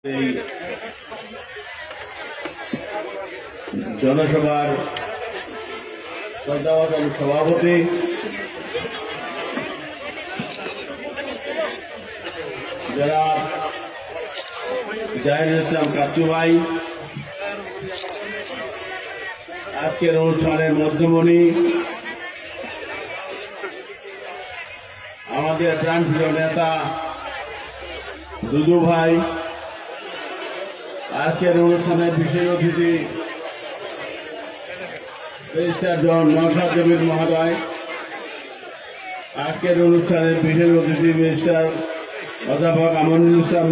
এই জনসভার শ্রদ্ধাভাজন সভাপতি যারা জাহিরুল ইসলাম কাচ্চু ভাই, আজকের অনুষ্ঠানের মধ্যমণি আমাদের প্রাণপ্রিয় নেতা দুদু ভাই, আজকের অনুষ্ঠানের বিশেষ অতিথি ব্যারিস্টার নওশাদ জমির মহোদয়, আজকের অনুষ্ঠানের বিশেষ অতিথি ব্যারিস্টার অধ্যাপক আমিনুল ইসলাম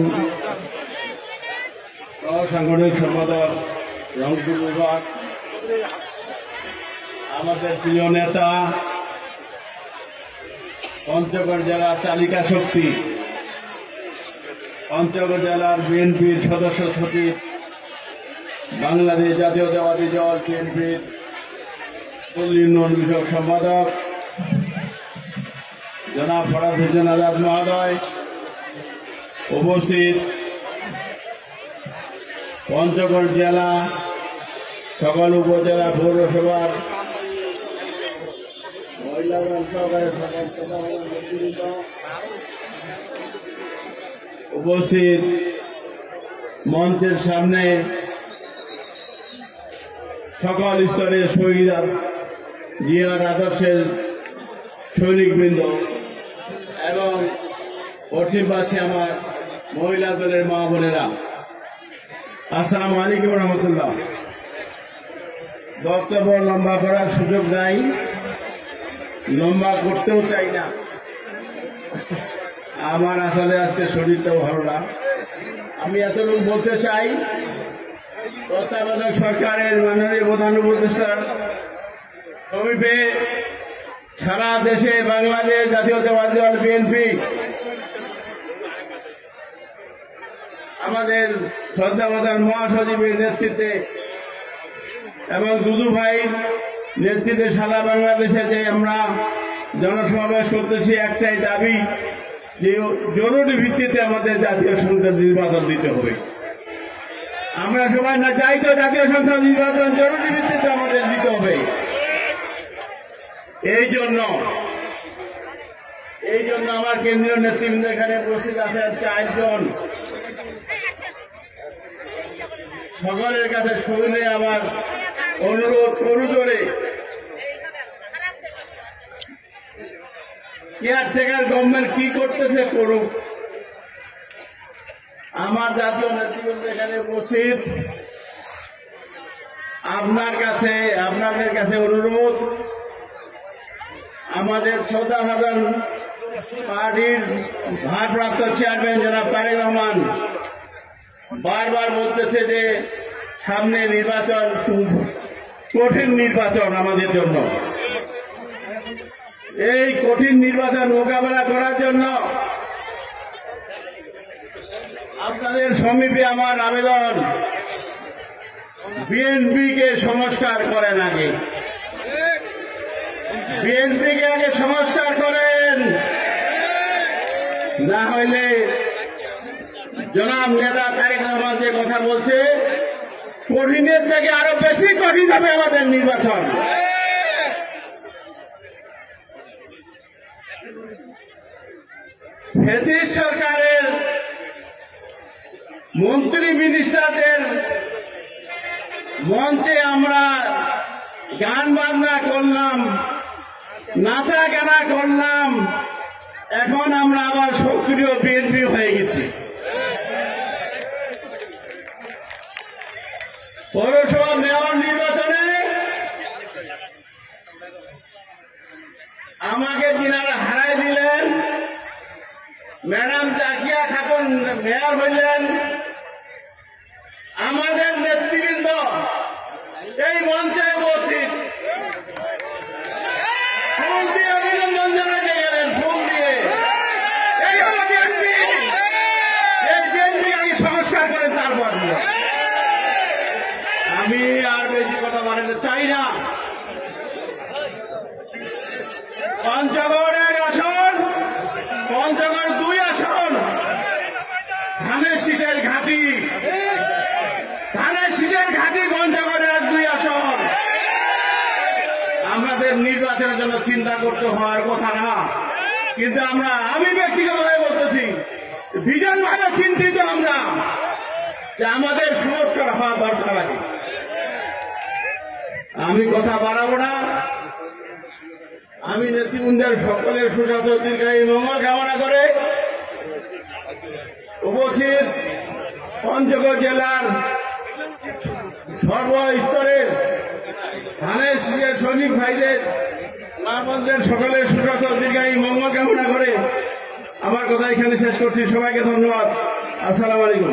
সাংগঠনিক সম্পাদক রংপুর বিভাগ, আমাদের প্রিয় নেতা পঞ্চগড় জেলার চালিকা শক্তি, পঞ্চগড় জেলার বিএনপির সদস্য সচিব, বাংলাদেশ জাতীয়তাবাদী দল বিএনপির পল্লী উন্নয়ন বিষয়ক সম্পাদক জনাব ফরাদ হোসেন আজাদ মহোদয়, উপস্থিত পঞ্চগড় জেলা সকল উপজেলা পৌরসভার মহিলাগণ সহকারে উপস্থিত মঞ্চের সামনে সকল স্তরের শহীদ জিয়ার আদর্শের সৈনিকবৃন্দ এবং পশ্চিম পাশে আমার মহিলা দলের মা বোনেরা, আসসালামু আলাইকুম রহমতুল্লাহ। বক্তব্য লম্বা করার সুযোগ নাই, লম্বা করতেও চাই না। আমার আসলে আজকে শরীরটাও ভালো না। আমি এতটুকু বলতে চাই, তত্ত্বাবধায়ক সরকারের মাননীয় প্রধান উপদেষ্টার সমীপে সারা দেশে বাংলাদেশ জাতীয়তাবাদী দল বিএনপি আমাদের শ্রদ্ধাপ্রধান মহাসচিবের নেতৃত্বে এবং দুদু ভাইয়ের নেতৃত্বে সারা বাংলাদেশে যে আমরা জনসমাবেশ করতেছি, একটাই দাবি যে জরুরি ভিত্তিতে আমাদের জাতীয় সংসদ নির্বাচন দিতে হবে। আমরা সবাই না চাই তো জাতীয় সংসদ নির্বাচন জরুরি ভিত্তিতে আমাদের দিতে হবে। এই জন্য আমার কেন্দ্রীয় নেতৃবৃন্দ এখানে উপস্থিত আছেন 4 জন। সকলের কাছে শুনে আমার অনুরোধ করুজোরে কেয়ারটেকার গভর্নমেন্ট কি করতেছে করুক। আমার জাতীয় নেতৃবৃন্দ এখানে উপস্থিত, আপনাদের কাছে অনুরোধ, আমাদের শ্রদ্ধাভাজন পার্টির ভারপ্রাপ্ত চেয়ারম্যান জনাব তারেক রহমান বারবার বলতেছে যে সামনে নির্বাচন খুব কঠিন নির্বাচন আমাদের জন্য। এই কঠিন নির্বাচন মোকাবেলা করার জন্য আপনাদের সমীপে আমার আবেদন, বিএনপিকে সংস্কার করেন, আগে বিএনপিকে আগে সংস্কার করেন, না হইলে জনাব নেতা তারেক রহমান যে কথা বলছে কঠিনের থেকে আরো বেশি কঠিন হবে আমাদের নির্বাচন। ফ্যাসিস্ট সরকারের মন্ত্রী মিনিস্টারদের মঞ্চে আমরা গান বাজনা করলাম, নাচা গানা করলাম, এখন আমরা আবার সক্রিয় বিএনপি হয়ে গেছি। পৌরসভা মেয়র নির্বাচনে আমাকে যিনারা হারাই দিলেন, ম্যাডাম জাকিয়া খাতুন মেয়র হইলেন, আমাদের নেতৃবৃন্দ এই মঞ্চে উপস্থিত ফুল দিয়ে অভিনন্দন জানাতে গেলেন, ফুল দিয়ে। এই হল বিএনপি, এই বিএনপি আগে সংস্কার করেন, তারপর আমি আর বেশি কথা বাড়াতে চাই না। পঞ্চগড় 1 আসন, পঞ্চগড় 2 আসন, ধানের শীষ জন্য চিন্তা করতে হওয়ার কথা না, কিন্তু আমি ব্যক্তিগতভাবে বলতেছি ভীষণভাবে চিন্তিত আমরা যে আমাদের সংস্কার হওয়া দরকার আছে। আমি কথা বাড়াবো না, আমি নেতৃবৃন্দের সকলের সুস্বাস্থ্য দীর্ঘায়ু মঙ্গল কামনা করে উপস্থিত পঞ্চগড় জেলার সর্বস্তরের ধানের শীষের সৈনিক ভাইদের মানবদের সকলের সুস্বাস্থ্য দীর্ঘায়ু মঙ্গল কামনা করে আমার কথা এখানে শেষ করছি। সবাইকে ধন্যবাদ। আসসালামু আলাইকুম।